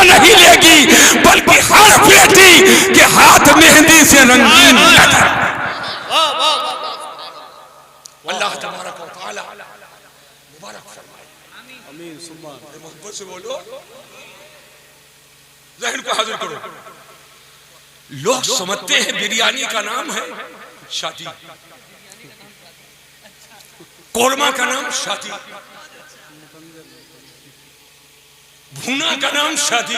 नहीं लेगी, बल्कि हर बेटी के हाथ मेहंदी से रंगीन नजर। अल्लाह तबारक व तआला मुबारक फरमाए। आमीन सुम्मा मोहब्बत से बोलो, ज़हन को हाजिर करो। लोग समझते हैं बिरयानी का नाम है शादी, कोरमा का नाम शादी, भुना का नाम शादी,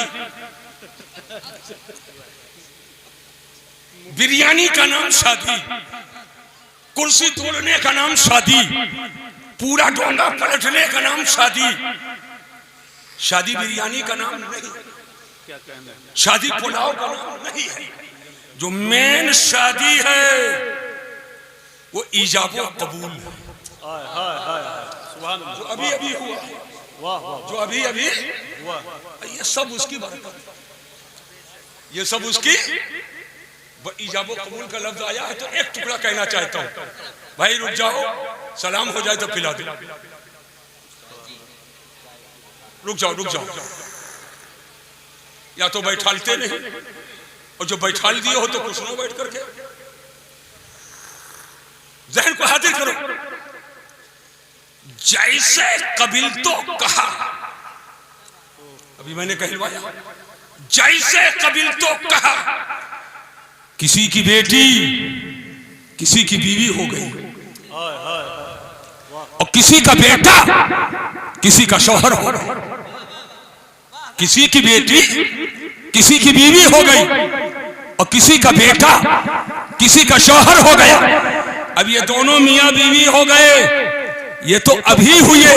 बिरयानी का नाम शादी, कुर्सी तोड़ने का नाम शादी, पूरा डोंगा पलटने का नाम शादी। शादी बिरयानी का नाम नहीं, शादी पुलाव का नाम नहीं है। जो मेन शादी है वो ईजाब और कबूल है, जो अभी अभी हुआ, जो अभी अभी हुआ, ये सब उसकी बरकत, ये सब उसकी। ईजाब और कबूल का लफ्ज आया है तो एक टुकड़ा कहना चाहता हूँ। भाई रुक जाओ, सलाम हो जाए तो पिला दो। रुक जाओ रुक जाओ, या तो बैठालते नहीं, और जो बैठाल दिए हो तो कुछ ना बैठ करके। जहन को हाजिर करो। जैसे कबिल तो कहा, अभी मैंने कहलवाया, जैसे कबिल तो कहा, किसी की बेटी किसी की बीवी हो गई, और किसी का बेटा किसी का शौहर हो गया। किसी की बेटी किसी की बीवी हो गई, और किसी का बेटा किसी का शौहर हो गया। अब ये दोनों मियाँ बीवी हो गए, ये तो अभी हुए।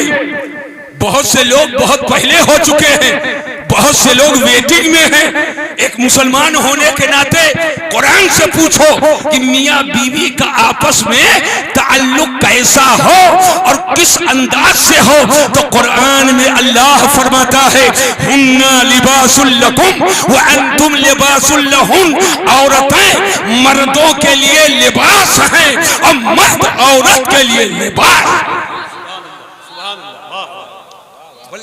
बहुत से लोग बहुत पहले हो चुके हैं, बहुत से लोग वेटिंग में हैं। एक मुसलमान होने के नाते कुरान से पूछो कि मियाँ बीवी का आपस में ताल्लुक कैसा हो और किस अंदाज से हो, तो कुरान में अल्लाह फरमाता है, हुन्ना लिबासुल लकुम व अंतुम लिबासुल लहुन। औरतें मर्दों के लिए लिबास हैं और मर्द औरत के लिए लिबास।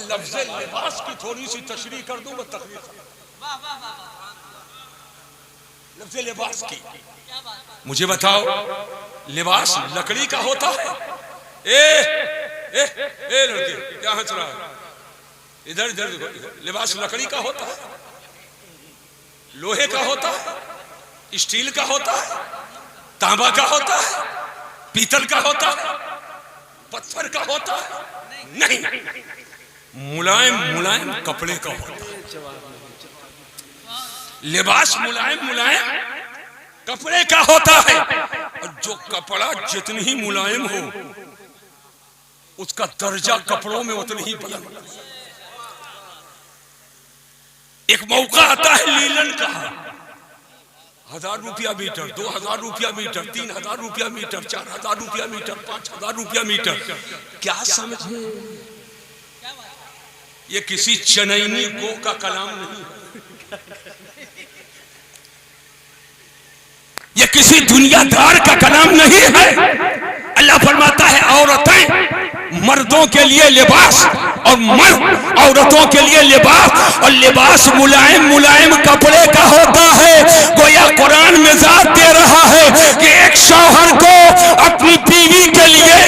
लफ्ज़ लिबास की थोड़ी सी तशरीह कर दूं, तकरीर लफ्ज़ लिबास की। मुझे बताओ, लिबास लकड़ी का होता है? ए लड़के क्या हंस रहा है? इधर इधर देखो, लिबास लकड़ी का होता है, लोहे का होता है, स्टील का होता है, तांबा का होता है, पीतल का होता है, पत्थर का होता है? नहीं, मुलायम मुलायम कपड़े का होता है। लिबास मुलायम मुलायम कपड़े का होता है, और जो कपड़ा जितनी ही मुलायम हो उसका दर्जा कपड़ों में उतनी ही बुलंद। एक मौका आता है लीलन का, 1000 रुपया मीटर, 2000 रुपया मीटर, 3000 रुपया मीटर, 4000 रुपया मीटर, 5000 रुपया मीटर। क्या समझे? ये किसी चनैनी गो का कलाम नहीं है, ये किसी दुनियादार का कलाम नहीं है। अल्लाह फरमाता है, औरतें मर्दों के लिए लिबास और मर्द औरतों के लिए लिबास, और लिबास मुलायम मुलायम कपड़े का होता है। गोया कुरान में ज़ात दे रहा है कि एक शौहर को अपनी बीवी के लिए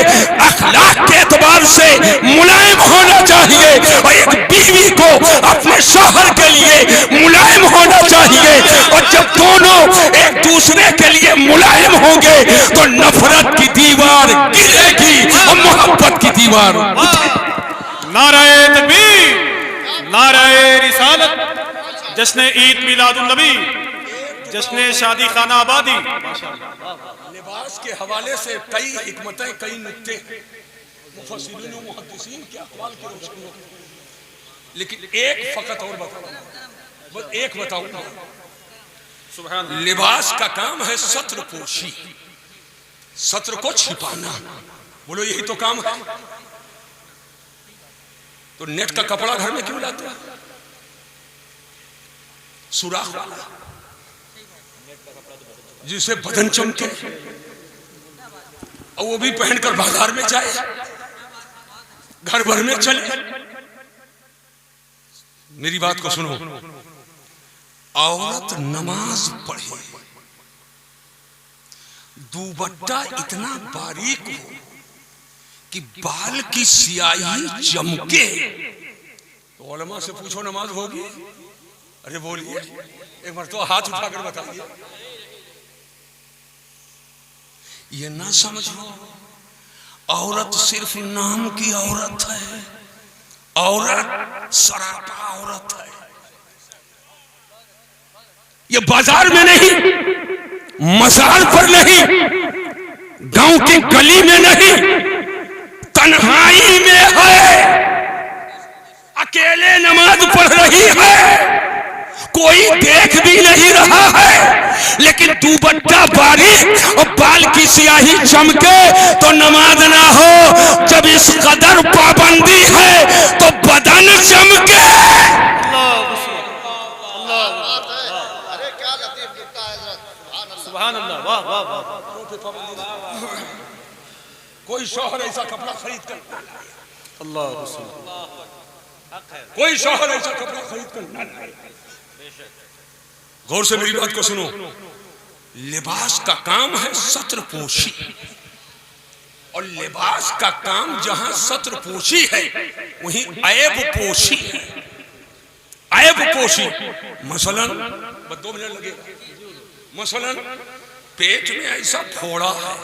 अखलाक के एतबार से मुलायम होना चाहिए, और एक बीवी को अपने शौहर के लिए मुलायम होना चाहिए। और जब दोनों एक दूसरे के लिए मुलायम होंगे तो नफरत की दीवार गिरेगी और मोहब्बत की दीवार। नाराए तकबीर, नाराए रिसालत, जश्न ईद मिलादुन नबी, जश्न शादी खाना आबादी। लिबास के हवाले से कई हिकमतें, कई नुक्ते मुफस्सिरीन और मुहद्दिसीन के अक़वाल की रोशनी में, लेकिन एक फकत और बताऊंगा, बस एक बताऊंगा। लिबास का काम है सत्र पोशी, सत्र को छिपाना। बोलो यही तो काम है। तो नेट का कपड़ा घर में क्यों लाते हैं? सुराख वाला, जिसे बदन चमके, और वो भी पहनकर बाजार में जाए, घर भर में चले। मेरी बात को सुनो, औरत नमाज पढ़े, दुपट्टा इतना बारीक हो कि बाल की स्याही चमके, तो उलमा से पूछो नमाज होगी? अरे बोलिए, एक बार तो हाथ उठाकर बताइए। ये ना समझो औरत सिर्फ नाम की औरत है, औरत सरापा औरत है। ये बाजार में नहीं, मजार पर नहीं, गांव की गली में नहीं, तन्हाई में है, अकेले नमाज पढ़ रही है, कोई देख भी नहीं रहा है, लेकिन दुपट्टा बारीक और बाल की स्याही चमके तो नमाज ना हो। जब इस कदर पाबंदी है तो बदन चमके। अरे क्या लतीफ लिखता है हज़रत, सुभान अल्लाह, वाह वाह वाह। कोई शौहर ऐसा कपड़ा खरीद कर, अल्लाह, कोई शौहर ऐसा कपड़ा खरीद कर ना लाए। गौर से मेरी बात को सुनो, लिबास का काम है सत्रपोशी, और लिबास का काम जहां सत्रपोशी है वहीं ऐब पोशी है। ऐब पोशी मसलन, 2 मिनट लगेगा, मसलन पेट में ऐसा फोड़ा है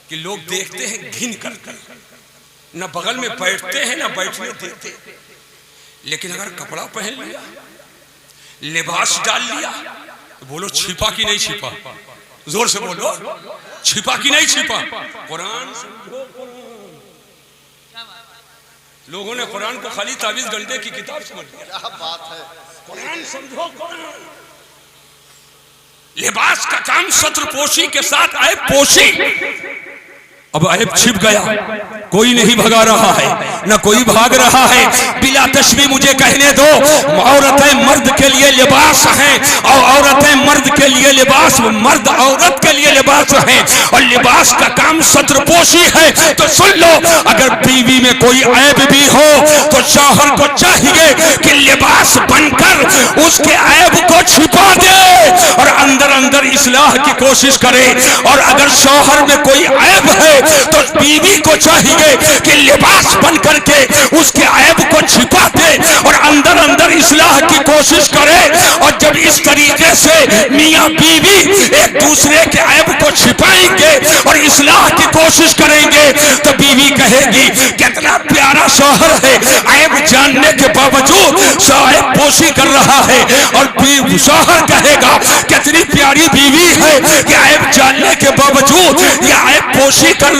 कि लोग देखते हैं घिन कर, न बगल में बैठते हैं न बैठने देते, लेकिन अगर कपड़ा पहन लिया, लिबास डाल लिया, तो बोलो छिपा कि नहीं छिपा? जोर से बोलो, छिपा कि नहीं छिपा? कुरान समझो, लोगों ने कुरान को खाली ताबीज गंडे की किताब समझ लिया। क्या बात है। कुरान समझो, कुरान। लिबास का काम सत्रपोशी के साथ ऐब पोशी। अब ऐब छिप गया, कोई नहीं भगा रहा है, न कोई भाग रहा है। बिला तशबीह मुझे कहने दो, औरतें मर्द के लिए लिबास हैं, और औरतें मर्द के लिए लिबास, मर्द औरत के लिए लिबास हैं, और लिबास का काम सत्रपोशी है। तो सुन लो, अगर बीवी में कोई ऐब भी हो तो शौहर को चाहिए कि लिबास बनकर उसके ऐब को छिपा दे और अंदर अंदर इस्लाह की कोशिश करे। और अगर शौहर में कोई ऐब है तो बीवी को चाहिए कि लिबास बन करके उसके ऐब को छिपा दे और अंदर अंदर इस्लाह की कोशिश करे। और जब इस तरीके से मियां बीवी एक दूसरे के ऐब को छिपाएंगे और इस्लाह की कोशिश करेंगे तो बीवी कहेगी कितना प्यारा शौहर है, ऐब जानने के बावजूद ऐब पोशी कर रहा है। और शौहर कहेगा कितनी प्यारी बीवी है कि ऐब जानने के बावजूद यह ऐब पोशी कर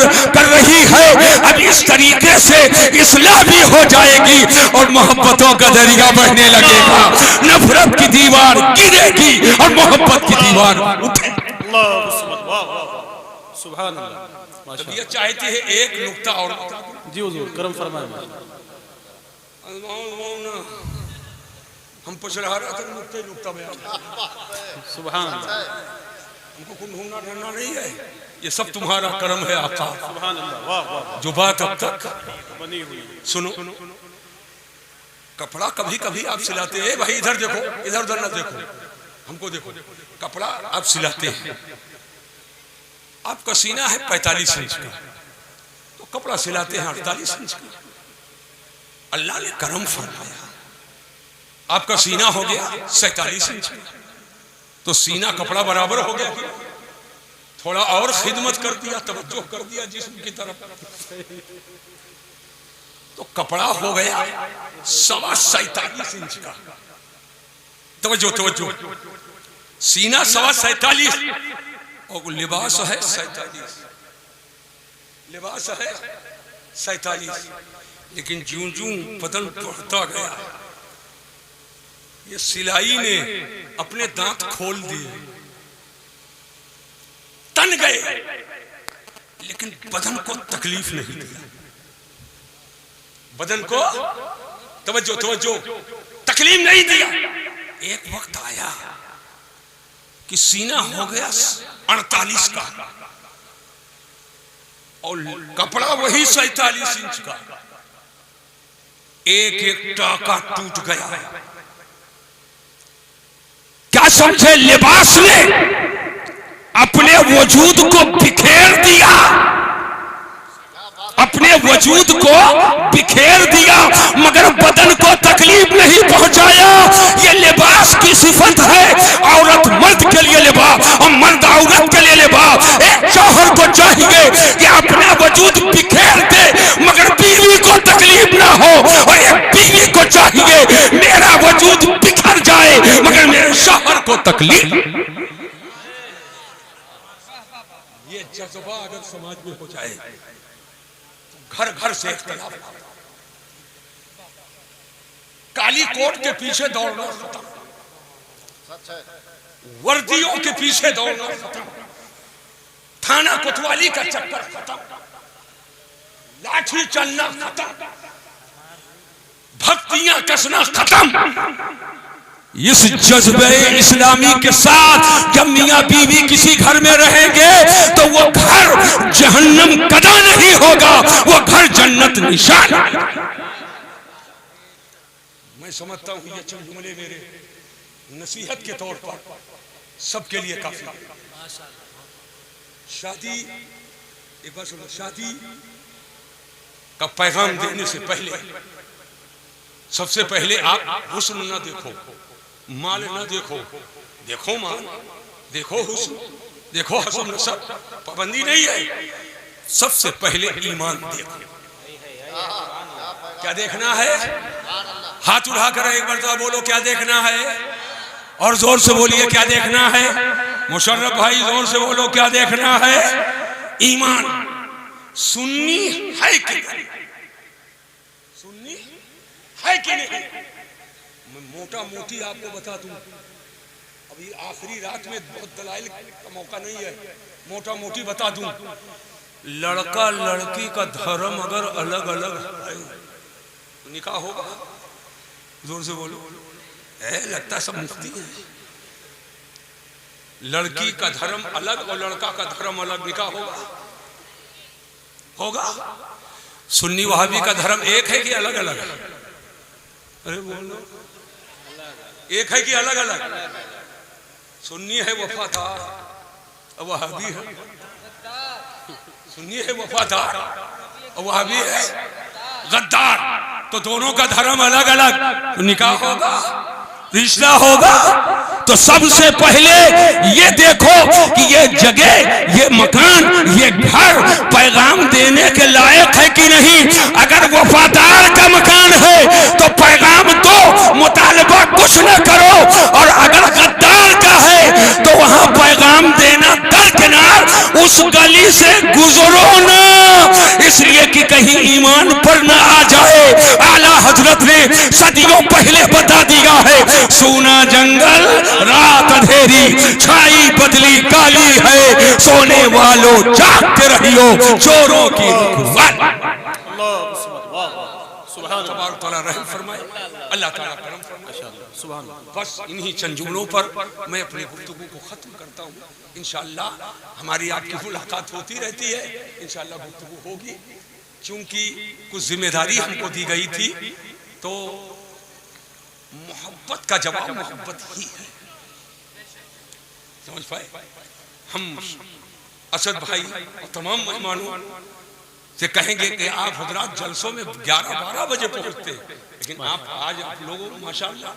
रही है। अब इस तरीके से इस्लाह भी हो जाएगी और मोहब्बतों का दरिया बहने लगेगा। नफरत की दीवार गिरेगी और मोहब्बत की दीवार उठेगी। सुभान अल्लाह। तबीयत चाहती है एक नुक्ता और जी हुजूर, करम फरमाएं। हम पूछ रहा था नुक्ता बयान। सुभान अल्लाह, हमको कुछ ढूंढना ढूंढना नहीं है, ये सब तुम्हारा करम है आका। सुभान अल्लाह, वाह वाह। जो बात अब तक बनी हुई, सुनो, कपड़ा कभी कभी आप सिलाते हैं, भाई इधर देखो, इधर उधर ना देखो, हमको देखो। कपड़ा आप सिलाते हैं, आपका सीना है 45 इंच का, तो कपड़ा सिलाते हैं 48 इंच का। अल्लाह ने करम फरमाया, आपका सीना हो गया 47 इंच का, तो सीना कपड़ा बराबर हो गया। थोड़ा और खिदमत कर दिया, तवज्जो कर दिया जिस्म की तरफ, तो कपड़ा हो गया 47.25 इंच का। तवज्जो तवज्जो, सीना 47 और लिबास है 47, लिबास है 47। लेकिन ज्यों ज्यों बदन बढ़ता गया, ये सिलाई ने अपने दांत खोल दिए, तन गए, लेकिन बदन को तकलीफ नहीं दिया। बदन को तवज्जो तवज्जो तकलीफ नहीं दिया। एक वक्त आया कि सीना हो गया 48 का और कपड़ा वही 47 इंच का। एक एक टाका टूट गया। क्या समझे? लिबास ने अपने वजूद को बिखेर दिया, अपने वजूद को बिखेर दिया, मगर बदन को तकलीफ नहीं पहुंचाया। ये लिबास की सिफत है। औरत मर्द के लिए लिबास और मर्द औरत के लिए लिबास। एक शौहर को चाहिए कि अपना वजूद बिखेर दे मगर बीवी को तकलीफ ना हो, और एक बीवी को चाहिए मेरा वजूद बिखर जाए मगर मेरे शौहर को तकलीफ। ये जज्बा अगर समाज में हो जाए, घर घर से इख्तिलाफ, काली कोट के पीछे दौड़ना खत्म, वर्दियों के पीछे दौड़ना खत्म, थाना कोतवाली का चक्कर खत्म, लाठी चलना खत्म, भक्तियां कसना खत्म। इस जज्बे इस्लामी के साथ जब मियां बीवी किसी घर में रहेंगे तो वो घर जहन्नम कदा नहीं होगा, वो घर जन्नत निशान। मैं समझता हूं ये चंद जुमले मेरे नसीहत के तौर पर सबके लिए काफी है। शादी, एक बार सुनो, शादी का पैगाम देने से पहले सबसे पहले आप हुस्न न देखो, माल न देखो, देखो माल, देखो हुस्न, देखो हसन नसब, पाबंदी नहीं है। सबसे पहले ईमान देखो। क्या देखना है? हाथ उठा कर एक बार बोलो क्या देखना है, और जोर से बोलिए क्या देखना है। मुशर्रफ भाई जोर से बोलो क्या देखना है। ईमान। सुन्नी है कि नहीं? सुन्नी है कि नहीं? मैं मोटा मोटी आपको बता दूं, अभी आखिरी रात में बहुत दलाइल का मौका नहीं है, मोटा मोटी बता दूं। लड़का लड़की का धर्म अगर अलग अलग है तो निकाह होगा? जोर से बोलो। लगता सब मुफ्ती है। लड़की का धर्म अलग और लड़का का धर्म अलग, निकाह होगा? होगा? सुन्नी वहाबी का धर्म एक है कि अलग अलग? अरे बोलो, एक है कि अलग अलग? सुन्नी है वफादार, वहाबी है। सुन्नी है वफादार और वहाबी है गद्दार, तो दोनों का धर्म अलग अलग, तो निकाह होगा, रिश्ता होगा। तो सबसे पहले ये देखो कि ये जगह, ये मकान, ये घर पैगाम देने के लायक है कि नहीं। अगर वफादार का मकान है तो पैगाम दो, मुतालबा कुछ न करो, और अगर गद्दार का है तो वहां पैगाम देना दरकिनार, उस गली से गुजरो ना, इसलिए कि कहीं ईमान पर न आ जाए। आला हजरत ने सदियों पहले बता दिया है, सोना जंगल रात अंधेरी, छाई बदली काली है, सोने वालों जागते रहियो चोरों की रहम फरमाए, अल्लाह ताला करम फरमाए। सुभान अल्लाह। बस इन्हीं चंद जुमलों पर मैं अपनी गुफ्तगू को खत्म करता हूँ। इंशाअल्लाह हमारी आपकी मुलाकात होती रहती है, इंशाअल्लाह गुफ्तगू होगी। क्योंकि कुछ जिम्मेदारी हमको दी गई थी, तो मोहब्बत का जवाब मोहब्बत ही है, समझ पाए। हम असद भाई और तमाम मेहमानों से कहेंगे कि आप हजरात जलसों में 11-12 बजे पहुंचते, लेकिन आप आज आप लोगों माशाअल्लाह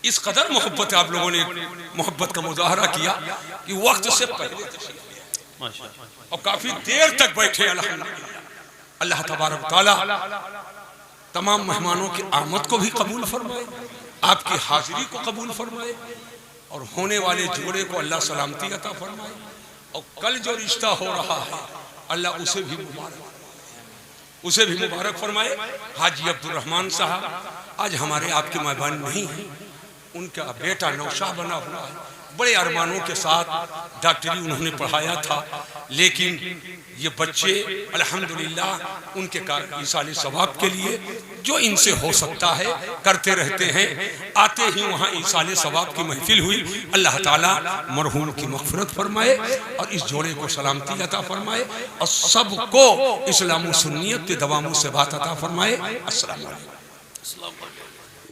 इस कदर मोहब्बत आप लोगों ने मोहब्बत का मुजाहरा किया कि वक्त से पहले तशरीफ लिया और काफी देर तक बैठे। अल्हम्दुलिल्लाह, अल्लाह तबारक तआला तमाम मेहमानों की आमद को भी कबूल फरमाए, आपकी हाजिरी को कबूल फरमाए, और होने वाले जोड़े को अल्लाह सलामती अता फरमाए, और कल जो रिश्ता हो रहा है अल्लाह उसे भी मुबारक फरमाए। हाजी अब्दुल रहमान साहब आज हमारे आपके मेहमान नहीं हैं, उनका बेटा नौशाह बना हुआ है। बड़े अरमानों के साथ डॉक्टरी उन्होंने पढ़ाया था, लेकिन ये बच्चे अल्हम्दुलिल्लाह उनके इसाले सवाब के लिए जो इनसे हो सकता है करते रहते हैं। आते ही वहाँ इसाले सवाब की महफिल हुई। अल्लाह ताला मरहूम की मग़फ़िरत फरमाए और इस जोड़े को सलामती अता फरमाए और सबको इस्लाम सुन्नियत के दवामों से बात अता फरमाए। अस्सलाम वालेकुम। इस्लाम पढ़